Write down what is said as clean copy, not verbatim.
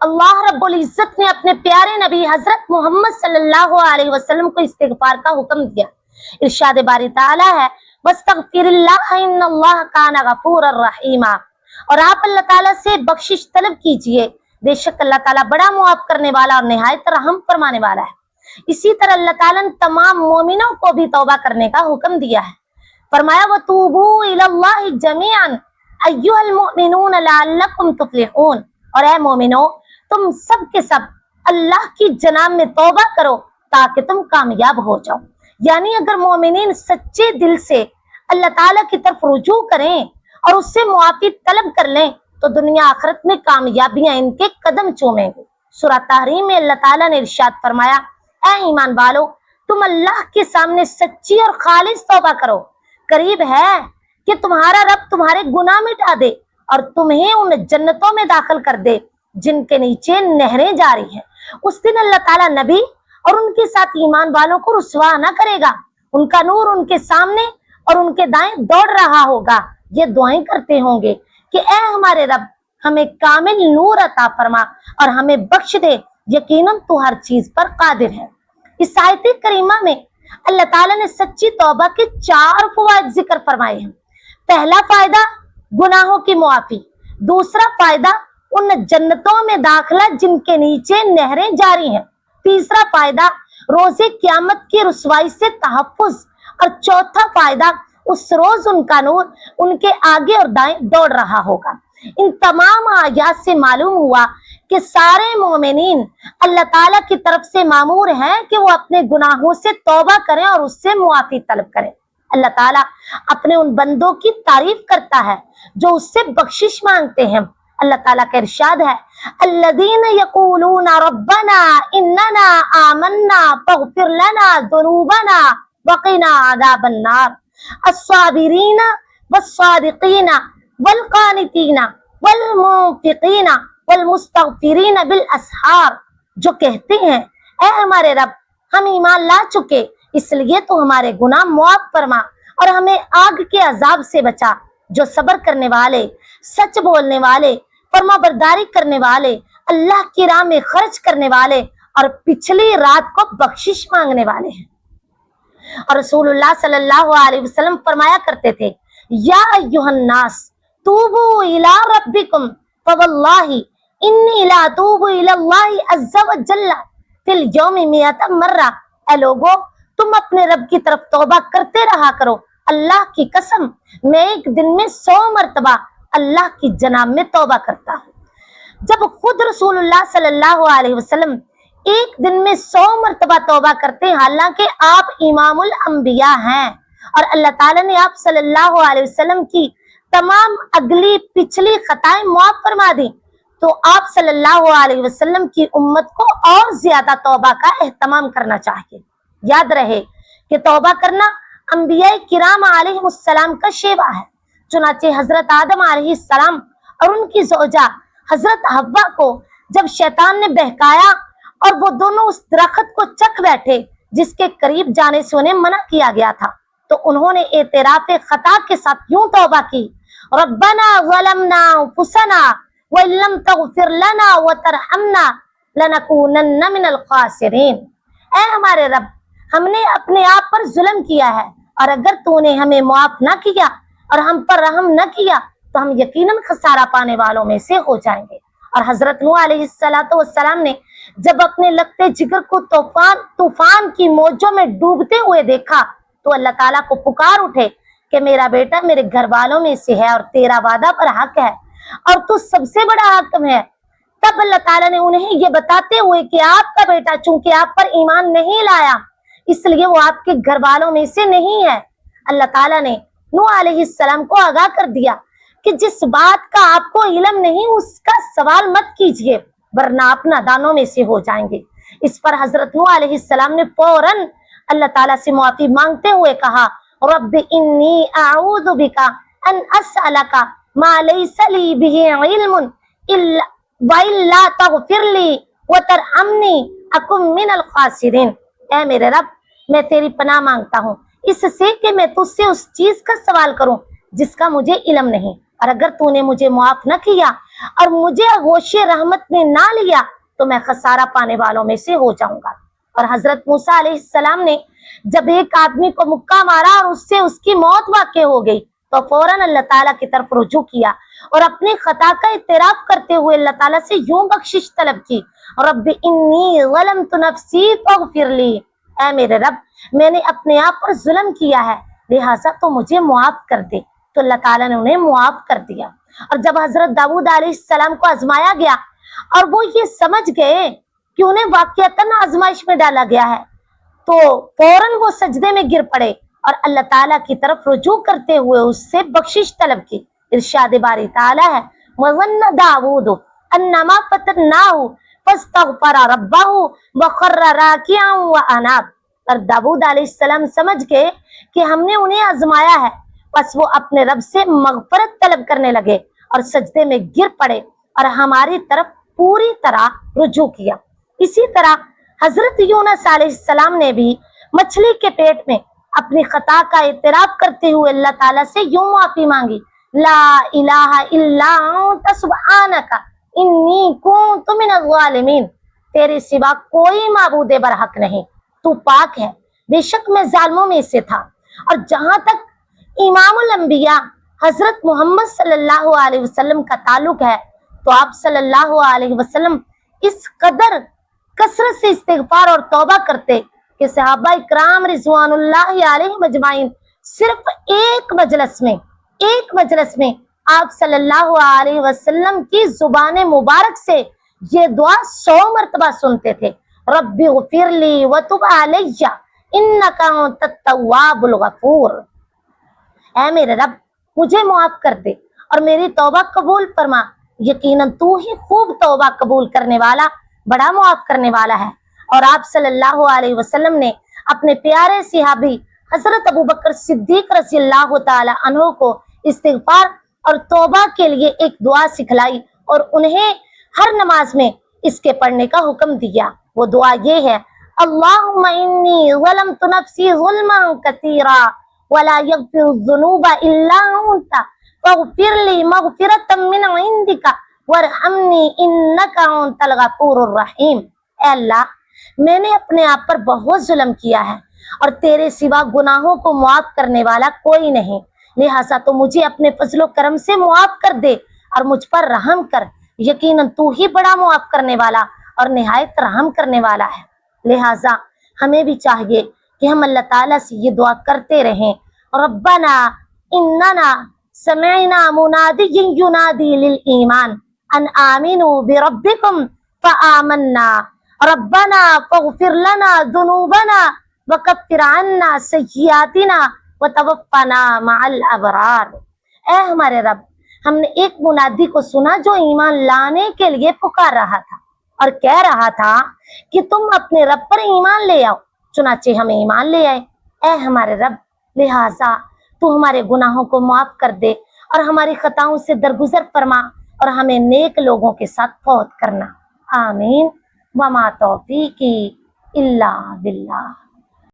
اللہ رب العزت نے اپنے پیارے نبی حضرت محمد صلی اللہ علیہ وسلم کو استغفار کا حکم دیا۔ ارشاد باری تعالی ہے وَاسْتَغْفِرِ اللَّهَ إِنَّ اللَّهَ كَانَ غَفُورًا رَحِيمًا، اور آپ اللہ تعالیٰ سے بخشش طلب کیجئے، بے شک اللہ تعالیٰ بڑا معاف کرنے والا اور نہایت رحم فرمانے والا ہے۔ اسی طرح اللہ تعالیٰ نے تمام مومنوں کو بھی توبہ کرنے کا حکم دیا ہے۔ فرمایا وَتُوبُوا إِلَى اللَّهِ جَمِيعًا أَيُّهَا الْمُؤْمِنُونَ لَعَلَّكُمْ تُفْلِحُونَ، اور اے مومنو تم سب کے سب اللہ کی جناب میں توبہ کرو تاکہ تم کامیاب ہو جاؤ۔ یعنی اگر مومنین سچے دل سے اللہ تعالیٰ کی طرف رجوع کریں اور اس سے معافی طلب کر لیں تو دنیا آخرت میں کامیابیاں ان کے قدم چومیں گے۔ سورہ تحریم میں اللہ تعالیٰ نے ارشاد فرمایا اے ایمان والو تم اللہ کے سامنے سچی اور خالص توبہ کرو، قریب ہے کہ تمہارا رب تمہارے گناہ مٹا دے اور تمہیں ان جنتوں میں داخل کر دے جن کے نیچے نہریں جاری ہیں۔ اس دن اللہ تعالیٰ نبی اور ان کے ساتھ ایمان والوں کو رسوا نہ کرے گا، ان کا نور ان کے سامنے اور ان کے دائیں دوڑ رہا ہوگا، یہ دعائیں کرتے ہوں گے کہ اے ہمارے رب ہمیں کامل نور عطا فرما اور ہمیں بخش دے، یقیناً تو ہر چیز پر قادر ہے۔ اس آیت کریمہ میں اللہ تعالیٰ نے سچی توبہ کے 4 فوائد ذکر فرمائے ہیں۔ پہلا فائدہ گناہوں کی معافی، دوسرا فائدہ ان جنتوں میں داخلہ جن کے نیچے نہریں جاری ہیں، تیسرا فائدہ روز قیامت کی رسوائی سے تحفظ، اور چوتھا فائدہ اس روز ان کا نور ان کے آگے اور دائیں دوڑ رہا ہوگا۔ ان تمام آیات سے معلوم ہوا کہ سارے مومنین اللہ تعالیٰ کی طرف سے مامور ہیں کہ وہ اپنے گناہوں سے توبہ کریں اور اس سے معافی طلب کریں۔ اللہ تعالیٰ اپنے ان بندوں کی تعریف کرتا ہے جو اس سے بخشش مانگتے ہیں۔ اللہ تعالیٰ کا ارشاد ہے الذین یقولون ربنا اننا آمنا فاغفر لنا ذنوبنا وقنا عذاب النار الصابرین والصادقین والقانتین والمنفقین والمستغفرین بالاسحار، جو کہتے ہیں اے ہمارے رب ہم ایمان لا چکے اس لیے تو ہمارے گناہ معاف فرما اور ہمیں آگ کے عذاب سے بچا، جو صبر کرنے والے، سچ بولنے والے، فرما برداری کرنے والے، اللہ کی راہ میں خرچ کرنے والے اور پچھلی رات کو بخشش مانگنے والے ہیں۔ اور رسول اللہ صلی اللہ علیہ وسلم فرمایا کرتے تھے یا ایھا الناس توبوا الی ربکم فواللہ انی لا اتوب الی اللہ عز وجل فی الیوم 100 مرہ، اے لوگو تم اپنے رب کی طرف توبہ کرتے رہا کرو، اللہ کی قسم میں ایک دن میں 100 مرتبہ اللہ کی جناب میں توبہ کرتا ہوں۔ جب خود رسول اللہ صلی اللہ علیہ وسلم ایک دن میں 100 مرتبہ توبہ کرتے ہیں، حالانکہ آپ امام الانبیاء ہیں اور اللہ تعالیٰ نے آپ صلی اللہ علیہ وسلم کی تمام اگلی پچھلی خطائیں معاف فرما دی، تو آپ صلی اللہ علیہ وسلم کی امت کو اور زیادہ توبہ کا اہتمام کرنا چاہیے۔ یاد رہے کہ توبہ کرنا انبیاء کرام علیہ السلام کا شیوا ہے۔ چنانچہ حضرت آدم علیہ السلام اور ان کی زوجہ حضرت حوا کو جب شیطان نے بہکایا اور وہ دونوں اس درخت کو چکھ بیٹھے جس کے قریب جانے سے انہیں منع کیا گیا تھا، تو انہوں نے اعتراف خطا کے ساتھ یوں توبہ کی ربنا ظلمنا انفسنا وان لم تغفر لنا وترحمنا لنکونن من الخاسرین، اے ہمارے رب ہم نے اپنے آپ پر ظلم کیا ہے اور اگر تو نے ہمیں معاف نہ کیا اور ہم پر رحم نہ کیا تو ہم یقیناً خسارہ پانے والوں میں سے ہو جائیں گے۔ اور حضرت نوح علیہ السلام نے جب اپنے لگتے جگر کو طوفان کی موجوں میں ڈوبتے ہوئے دیکھا تو اللہ تعالیٰ کو پکار اٹھے کہ میرا بیٹا میرے گھر والوں میں سے ہے اور تیرا وعدہ پر حق ہے اور تو سب سے بڑا حاکم ہے۔ تب اللہ تعالیٰ نے انہیں یہ بتاتے ہوئے کہ آپ کا بیٹا چونکہ آپ پر ایمان نہیں لایا اس لیے وہ آپ کے گھر والوں میں سے نہیں ہے، اللہ تعالیٰ نے نوح علیہ السلام کو آگاہ کر دیا کہ جس بات کا آپ کو علم نہیں اس کا سوال مت کیجئے ورنہ آپ نادانوں میں سے ہو جائیں گے۔ اس پر حضرت نوح علیہ السلام نے فوراً اللہ تعالیٰ سے معافی مانگتے ہوئے کہا رب انی اعوذ بک ان اسألک ما لیس لی بہ علم وَإِلَّا تَغْفِرْ لِي وَتَرْحَمْنِي أَكُنْ مِنَ الْخَاسِرِينَ، اے میرے رب میں تیری پناہ مانگتا ہوں اس سے کہ میں تجھ سے اس چیز کا سوال کروں جس کا مجھے علم نہیں، اور اگر تو نے مجھے معاف نہ کیا اور مجھے غوش رحمت میں نہ لیا تو میں خسارہ پانے والوں میں سے ہو جاؤں گا۔ اور حضرت موسیٰ علیہ السلام نے جب ایک آدمی کو مکہ مارا اور اس سے اس کی موت واقع ہو گئی تو فوراً اللہ تعالیٰ کی طرف رجوع کیا اور اپنی خطا کا اعتراف کرتے ہوئے اللہ تعالیٰ سے یوں بخشش طلب کی، رب انی ظلمت نفسی فاغفر لی، اے میرے رب میں نے اپنے آپ پر ظلم کیا ہے لہٰذا تو مجھے معاف کر دے۔ تو اللہ تعالیٰ نے انہیں معاف کر دیا۔ اور جب حضرت داؤد علیہ السلام کو آزمایا گیا اور وہ یہ سمجھ گئے کہ انہیں واقعتاً آزمائش میں ڈالا گیا ہے تو فوراً وہ سجدے میں گر پڑے اور اللہ تعالیٰ کی طرف رجوع کرتے ہوئے اس سے بخشش طلب کی۔ ارشاد باری تعالیٰ ہے وَظَنَّ داؤد أَنَّمَا فَتَنَّاهُ فَاسْتَغْفَرَ رَبَّهُ وَخَرَّ رَاكِعًا وَأَنَابَ۔ اور داؤد علیہ السلام سمجھ گئے کہ ہم نے انہیں آزمایا ہے، پس وہ اپنے رب سے مغفرت طلب کرنے لگے اور سجدے میں گر پڑے اور ہماری طرف پوری طرح رجوع کیا۔ اسی طرح حضرت یونس علیہ السلام نے بھی مچھلی کے پیٹ میں اپنی خطا کا اعتراف کرتے ہوئے اللہ تعالیٰ سے یوں معافی مانگی، لا الہ الا انت سبحانک انی کنت من الظالمین، تیرے سوا کوئی معبود برحق نہیں، تو پاک ہے، بے شک میں ظالموں میں سے تھا۔ اور جہاں تک امام الانبیاء حضرت محمد صلی اللہ علیہ وسلم کا تعلق ہے تو آپ صلی اللہ علیہ وسلم اس قدر کثرت سے استغفار اور توبہ کرتے کہ صحابہ اکرام رضوان اللہ علیہ مجمعین صرف ایک مجلس میں آپ صلی اللہ علیہ وسلم کی زبان مبارک سے یہ دعا 100 مرتبہ سنتے تھے، رب اغفر لی وتب علی انک انت التواب الغفور، اے میرے رب مجھے معاف کر دے اور میری توبہ قبول فرما، یقیناً تو ہی خوب توبہ قبول کرنے والا بڑا معاف کرنے والا ہے۔ اور آپ صلی اللہ علیہ وسلم نے اپنے پیارے صحابی حضرت ابوبکر صدیق رضی اللہ تعالی عنہ کو استغفار اور توبہ کے لیے ایک دعا سکھلائی اور انہیں ہر نماز میں اس کے پڑھنے کا حکم دیا۔ وہ دعا یہ ہے، اللہم انی ظلمت نفسی ظلما کثیرا ولا یغفر الذنوب الا انت فاغفر لی مغفرۃ من عندک وارحمنی انک انت الغفور الرحیم۔ اے اللہ میں نے اپنے آپ پر بہت ظلم کیا ہے اور تیرے سوا گناہوں کو معاف کرنے والا کوئی نہیں، لہٰذا تو مجھے اپنے فضل و کرم سے معاف کر دے اور مجھ پر رحم کر، یقیناً تو ہی بڑا معاف کرنے والا اور نہایت رحم کرنے والا ہے۔ لہٰذا ہمیں بھی چاہیے کہ ہم اللہ تعالیٰ سے یہ دعا کرتے رہیں، ربنا اننا سمعنا منادیا ینادی للایمان ان آمنوا بربکم فآمنا ربنا فاغفر لنا ذنوبنا وکفر عنا سیئاتنا وتوفنا مع الابرار۔ اے ہمارے رب ہم نے ایک منادی کو سنا جو ایمان لانے کے لیے پکار رہا تھا اور کہہ رہا تھا کہ تم اپنے رب پر ایمان لے آؤ، چنانچہ ہم ایمان لے آئے۔ اے ہمارے رب لہٰذا تو ہمارے گناہوں کو معاف کر دے اور ہماری خطاؤں سے درگزر فرما اور ہمیں نیک لوگوں کے ساتھ فوت کرنا، آمین۔ وما توفیقی الا باللہ۔